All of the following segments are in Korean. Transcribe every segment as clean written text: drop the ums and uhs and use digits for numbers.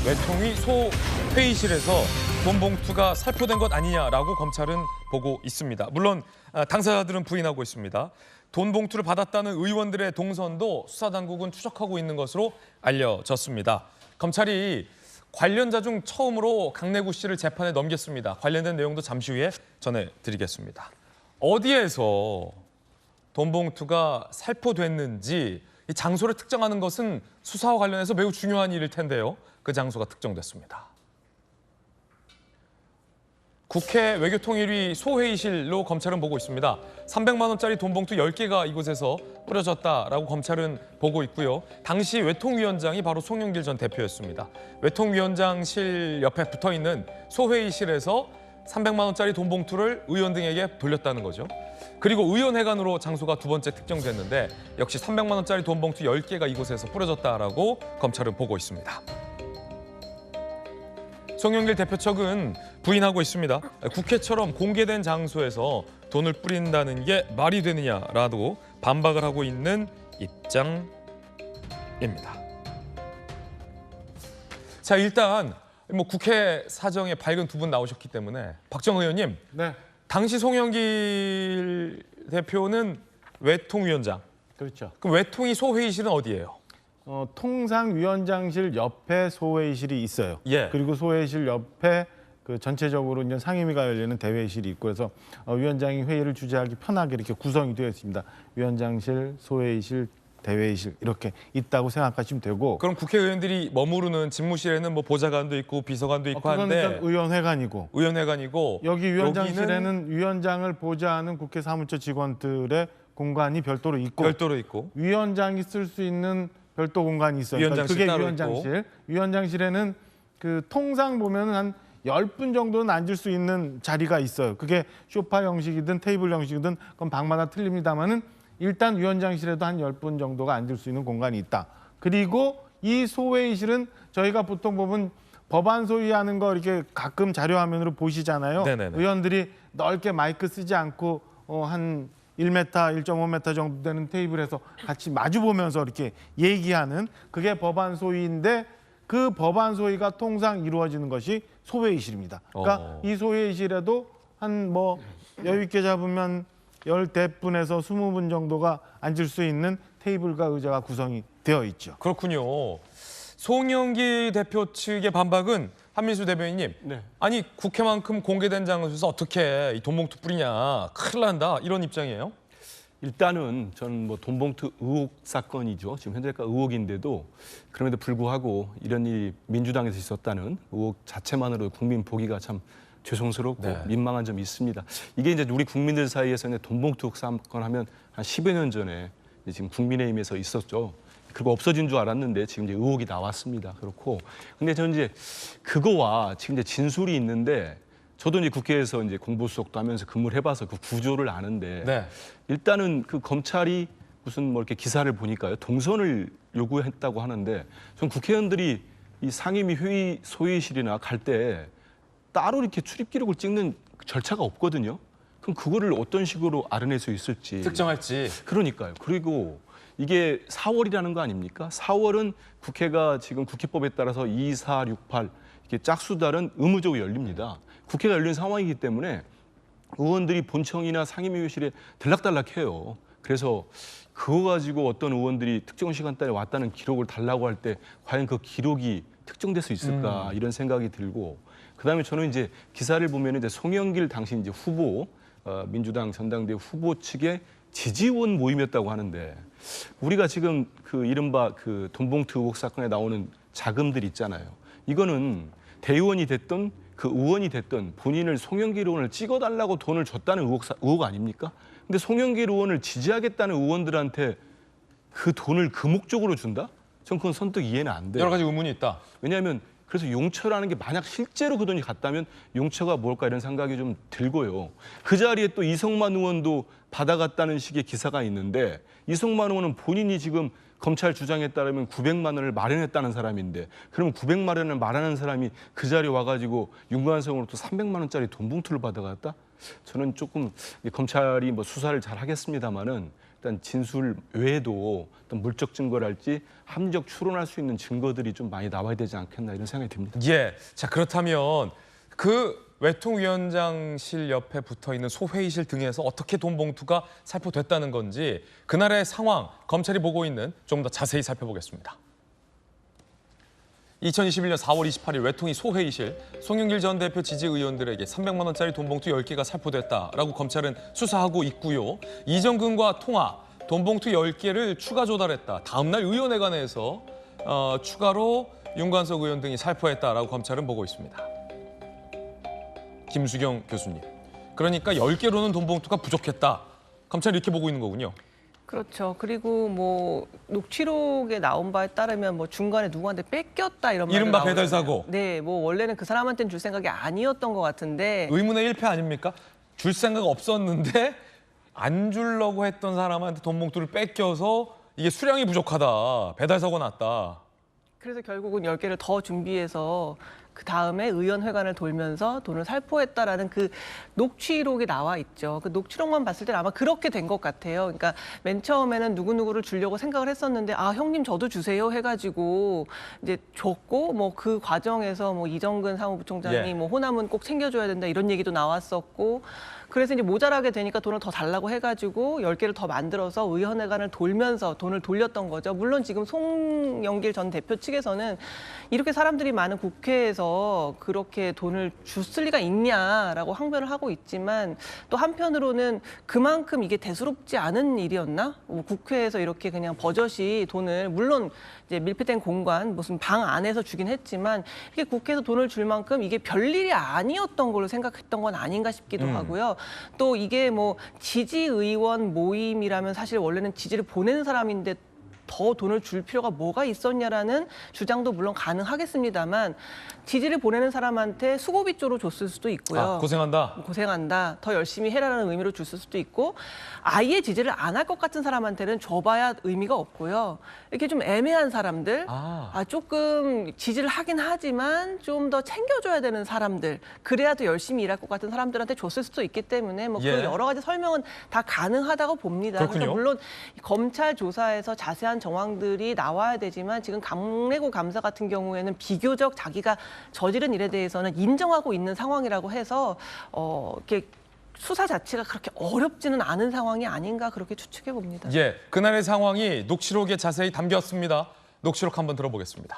외통위 소 회의실에서 돈 봉투가 살포된 것 아니냐라고 검찰은 보고 있습니다. 물론 당사자들은 부인하고 있습니다. 돈 봉투를 받았다는 의원들의 동선도 수사당국은 추적하고 있는 것으로 알려졌습니다. 검찰이 관련자 중 처음으로 강내구 씨를 재판에 넘겼습니다. 관련된 내용도 잠시 후에 전해드리겠습니다. 어디에서 돈 봉투가 살포됐는지 이 장소를 특정하는 것은 수사와 관련해서 매우 중요한 일일 텐데요. 그 장소가 특정됐습니다. 국회 외교통일위 소회의실로 검찰은 보고 있습니다. 300만 원짜리 돈 봉투 10개가 이곳에서 뿌려졌다라고 검찰은 보고 있고요. 당시 외통위원장이 바로 송영길 전 대표였습니다. 외통위원장실 옆에 붙어있는 소회의실에서 300만 원짜리 돈 봉투를 의원 등에게 돌렸다는 거죠. 그리고 의원회관으로 장소가 두 번째 특정됐는데 역시 300만 원짜리 돈 봉투 10개가 이곳에서 뿌려졌다라고 검찰은 보고 있습니다. 송영길 대표 측은 부인하고 있습니다. 국회처럼 공개된 장소에서 돈을 뿌린다는 게 말이 되느냐라고 반박을 하고 있는 입장입니다. 자, 일단 국회 사정에 밝은 두 분 나오셨기 때문에 박정호 의원님, 네, 당시 송영길 대표는 외통위원장. 그렇죠. 그럼 외통위 소회의실은 어디예요? 통상위원장실 옆에 소회의실이 있어요. 예. 그리고 소회의실 옆에 그 전체적으로 이제 상임위가 열리는 대회의실이 있고 그래서 위원장이 회의를 주재하기 편하게 이렇게 구성이 되어 있습니다. 위원장실, 소회의실, 대회의실 이렇게 있다고 생각하시면 되고. 그럼 국회의원들이 머무르는 집무실에는 뭐 보좌관도 있고 비서관도 있고 그건 한데 일단 의원회관이고 의원회관이고 여기 위원장실에는 위원장을 보좌하는 국회 사무처 직원들의 공간이 별도로 있고 위원장이 쓸 수 있는 별도 공간이 있어요. 위원장실 그게 따로 위원장실. 있고. 위원장실에는 그 통상 보면은 한 10분 정도는 앉을 수 있는 자리가 있어요. 그게 소파 형식이든 테이블 형식이든 그건 방마다 틀립니다만은 일단 위원장실에도 한 10분 정도가 앉을 수 있는 공간이 있다. 그리고 이 소회의실은 저희가 보통 보면 법안 소위하는 거 이렇게 가끔 자료 화면으로 보시잖아요. 네네네. 의원들이 넓게 마이크 쓰지 않고 한 1m, 1.5m 정도 되는 테이블에서 같이 마주 보면서 이렇게 얘기하는 그게 법안 소위인데 그 법안 소위가 통상 이루어지는 것이 소회의실입니다. 그러니까 이 소회의실에도 한 뭐 여유 있게 잡으면 10대분에서 20분 정도가 앉을 수 있는 테이블과 의자가 구성이 되어 있죠. 그렇군요. 송영길 대표 측의 반박은 한민수 대변인님, 네. 아니 국회만큼 공개된 장소에서 어떻게 이 돈 봉투 뿌리냐, 큰일 난다 이런 입장이에요? 일단은 저는 뭐 돈봉투 의혹 사건이죠. 지금 현재까지 의혹인데도 그럼에도 불구하고 이런 일이 민주당에서 있었다는 의혹 자체만으로 국민 보기가 참 죄송스럽고 네. 민망한 점이 있습니다. 이게 이제 우리 국민들 사이에서는 돈봉투 의혹 사건 하면 한 10여 년 전에 지금 국민의힘에서 있었죠. 그리고 없어진 줄 알았는데 지금 이제 의혹이 나왔습니다. 그렇고 근데 저는 이제 그거와 지금 이제 진술이 있는데 저도 이제 국회에서 이제 공보수석도 하면서 근무를 해봐서 그 구조를 아는데 네. 일단은 그 검찰이 무슨 뭐 이렇게 기사를 보니까요 동선을 요구했다고 하는데 전 국회의원들이 이 상임위 회의 소회의실이나 갈 때 따로 이렇게 출입 기록을 찍는 절차가 없거든요. 그럼 그거를 어떤 식으로 알아낼 수 있을지 특정할지. 그러니까요. 그리고 이게 4월이라는 거 아닙니까? 4월은 국회가 지금 국회법에 따라서 2, 4, 6, 8 이렇게 짝수달은 의무적으로 열립니다. 국회가 열린 상황이기 때문에 의원들이 본청이나 상임위원실에 들락달락해요. 그래서 그거 가지고 어떤 의원들이 특정 시간대에 왔다는 기록을 달라고 할 때 과연 그 기록이 특정될 수 있을까 이런 생각이 들고 그다음에 저는 이제 기사를 보면 이제 송영길 당시 이제 후보 민주당 전당대회 후보 측의 지지원 모임이었다고 하는데 우리가 지금 그 이른바 그 돈봉투 의혹 사건에 나오는 자금들 있잖아요. 이거는 대의원이 됐든 그 의원이 됐든 본인을 송영길 의원을 찍어달라고 돈을 줬다는 의혹 아닙니까? 근데 송영길 의원을 지지하겠다는 의원들한테 그 돈을 그 목적으로 준다? 전 그건 선뜻 이해는 안 돼요. 여러 가지 의문이 있다. 왜냐하면 그래서 용처라는 게 만약 실제로 그 돈이 갔다면 용처가 뭘까 이런 생각이 좀 들고요. 그 자리에 또 이성만 의원도 받아갔다는 식의 기사가 있는데 이성만 의원은 본인이 지금 검찰 주장에 따르면 900만 원을 마련했다는 사람인데 그러면 900만 원을 마련한 사람이 그 자리에 와가지고 윤관성으로 또 300만 원짜리 돈 봉투를 받아갔다? 저는 조금 검찰이 뭐 수사를 잘 하겠습니다마는 일단 진술 외에도 어떤 물적 증거랄지 함정 추론할 수 있는 증거들이 좀 많이 나와야 되지 않겠나 이런 생각이 듭니다. 예. 자, 그렇다면 그 외통위원장실 옆에 붙어 있는 소회의실 등에서 어떻게 돈 봉투가 살포됐다는 건지 그날의 상황 검찰이 보고 있는 좀 더 자세히 살펴보겠습니다. 2021년 4월 28일 외통위 소회의실 송영길 전 대표 지지 의원들에게 300만 원짜리 돈 봉투 10개가 살포됐다라고 검찰은 수사하고 있고요. 이정근과 통화, 돈 봉투 10개를 추가 조달했다. 다음 날 의원회관에서 추가로 윤관석 의원 등이 살포했다라고 검찰은 보고 있습니다. 김수경 교수님. 그러니까 10개로는 돈 봉투가 부족했다. 검찰이 이렇게 보고 있는 거군요. 그렇죠. 그리고 뭐 녹취록에 나온 바에 따르면 뭐 중간에 누구한테 뺏겼다 이런 말이 이른바 배달 사고. 네, 뭐 원래는 그 사람한테는 줄 생각이 아니었던 것 같은데 의문의 일패 아닙니까? 줄 생각 없었는데 안 주려고 했던 사람한테 돈 봉투를 뺏겨서 이게 수량이 부족하다. 배달 사고 났다. 그래서 결국은 10개를 더 준비해서 그 다음에 의원회관을 돌면서 돈을 살포했다라는 그 녹취록이 나와 있죠. 그 녹취록만 봤을 때는 아마 그렇게 된 것 같아요. 그러니까 맨 처음에는 누구누구를 주려고 생각을 했었는데 아 형님 저도 주세요 해가지고 이제 줬고 뭐 그 과정에서 뭐 이정근 사무부총장이 예. 뭐 호남은 꼭 챙겨줘야 된다 이런 얘기도 나왔었고 그래서 이제 모자라게 되니까 돈을 더 달라고 해가지고 10개를 더 만들어서 의원회관을 돌면서 돈을 돌렸던 거죠. 물론 지금 송영길 전 대표 측에서는 이렇게 사람들이 많은 국회에서 그렇게 돈을 줬을 리가 있냐라고 항변을 하고 있지만 또 한편으로는 그만큼 이게 대수롭지 않은 일이었나? 뭐 국회에서 이렇게 그냥 버젓이 돈을 물론 이제 밀폐된 공간 무슨 방 안에서 주긴 했지만 이게 국회에서 돈을 줄 만큼 이게 별일이 아니었던 걸로 생각했던 건 아닌가 싶기도 하고요. 또 이게 뭐 지지의원 모임이라면 사실 원래는 지지를 보내는 사람인데 더 돈을 줄 필요가 뭐가 있었냐라는 주장도 물론 가능하겠습니다만 지지를 보내는 사람한테 수고비조로 줬을 수도 있고요. 아, 고생한다. 고생한다. 더 열심히 해라라는 의미로 줬을 수도 있고 아예 지지를 안 할 것 같은 사람한테는 줘봐야 의미가 없고요. 이렇게 좀 애매한 사람들, 조금 지지를 하긴 하지만 좀 더 챙겨줘야 되는 사람들, 그래야 더 열심히 일할 것 같은 사람들한테 줬을 수도 있기 때문에 뭐 예. 그런 여러 가지 설명은 다 가능하다고 봅니다. 그렇군요. 그래서 물론 검찰 조사에서 자세한 정황들이 나와야 되지만 지금 강래구 감사 같은 경우에는 비교적 자기가 저지른 일에 대해서는 인정하고 있는 상황이라고 해서 이렇게 수사 자체가 그렇게 어렵지는 않은 상황이 아닌가 그렇게 추측해 봅니다. 예, 그날의 상황이 녹취록에 자세히 담겼습니다. 녹취록 한번 들어보겠습니다.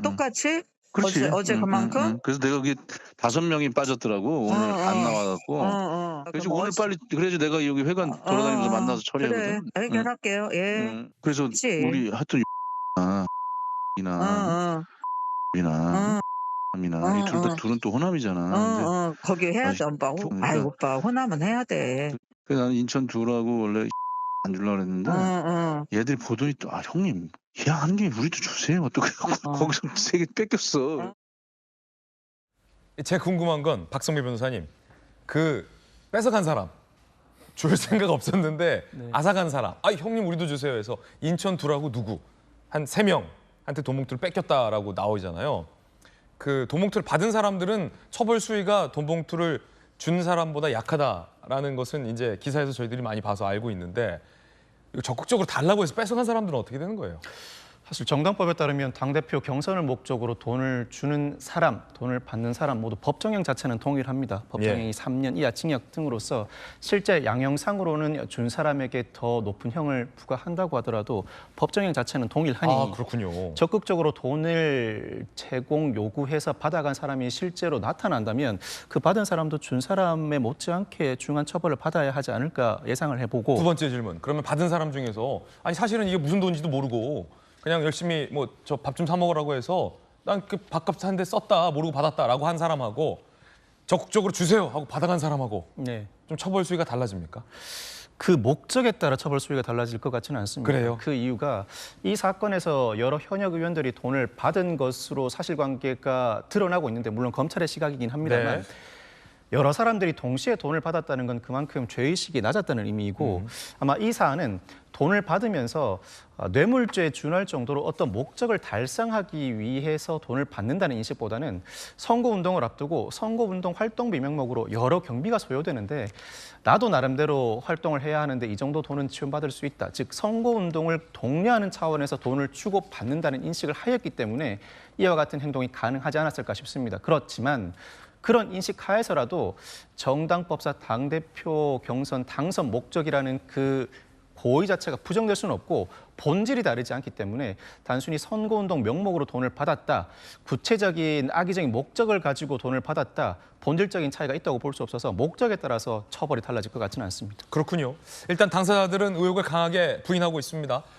똑같이 그렇지. 어제 그만큼. 그래서 내가 여기 5명이 빠졌더라고 오늘 안 나와갖고. 그래서 뭐 오늘 빨리 그래야지 내가 여기 회관 돌아다니면서 만나서 처리하거든. 그래 해결할게요. 예. 그래서 그치. 우리 하여튼 이나 이나 이나 이 둘은 또 호남이잖아. 거기 해야 돼 오빠. 그러니까. 아이 오빠 호남은 해야 돼. 그래서 나는 인천 두라고 원래 안 주려고 그랬는데 얘들이 보더니 또 형님 얘 한 개 우리도 주세요. 또 거기서 3개 뺏겼어. 제 궁금한 건 박성미 변호사님, 그 뺏어간 사람, 줄 생각 없었는데 앗아간 사람, 형님 우리도 주세요 해서 인천 두라고 누구 한 3명한테 돈 봉투를 뺏겼다라고 나오잖아요. 그 돈 봉투를 받은 사람들은 처벌 수위가 돈 봉투를 준 사람보다 약하다라는 것은 이제 기사에서 저희들이 많이 봐서 알고 있는데 이거 적극적으로 달라고 해서 뺏어간 사람들은 어떻게 되는 거예요? 사실 정당법에 따르면 당대표 경선을 목적으로 돈을 주는 사람, 돈을 받는 사람 모두 법정형 자체는 동일합니다. 법정형이 3년 이하 징역 등으로서 실제 양형상으로는 준 사람에게 더 높은 형을 부과한다고 하더라도 법정형 자체는 동일하니 그렇군요. 적극적으로 돈을 제공 요구해서 받아간 사람이 실제로 나타난다면 그 받은 사람도 준 사람에 못지않게 중한 처벌을 받아야 하지 않을까 예상을 해보고 두 번째 질문. 그러면 받은 사람 중에서 사실은 이게 무슨 돈인지도 모르고 그냥 열심히 뭐 저 밥 좀 사 먹으라고 해서 난 그 밥값 한 대 썼다 모르고 받았다라고 한 사람하고 적극적으로 주세요 하고 받아간 사람하고 좀 처벌 수위가 달라집니까? 그 목적에 따라 처벌 수위가 달라질 것 같지는 않습니다. 그래요? 그 이유가 이 사건에서 여러 현역 의원들이 돈을 받은 것으로 사실관계가 드러나고 있는데 물론 검찰의 시각이긴 합니다만 여러 사람들이 동시에 돈을 받았다는 건 그만큼 죄의식이 낮았다는 의미이고 아마 이 사안은 돈을 받으면서 뇌물죄에 준할 정도로 어떤 목적을 달성하기 위해서 돈을 받는다는 인식보다는 선거운동을 앞두고 선거운동 활동비 명목으로 여러 경비가 소요되는데 나도 나름대로 활동을 해야 하는데 이 정도 돈은 지원받을 수 있다. 즉 선거운동을 독려하는 차원에서 돈을 주고 받는다는 인식을 하였기 때문에 이와 같은 행동이 가능하지 않았을까 싶습니다. 그렇지만 그런 인식 하에서라도 정당법상 당대표 경선 당선 목적이라는 그 고의 자체가 부정될 수는 없고 본질이 다르지 않기 때문에 단순히 선거운동 명목으로 돈을 받았다, 구체적인 악의적인 목적을 가지고 돈을 받았다, 본질적인 차이가 있다고 볼 수 없어서 목적에 따라서 처벌이 달라질 것 같지는 않습니다. 그렇군요. 일단 당사자들은 의혹을 강하게 부인하고 있습니다.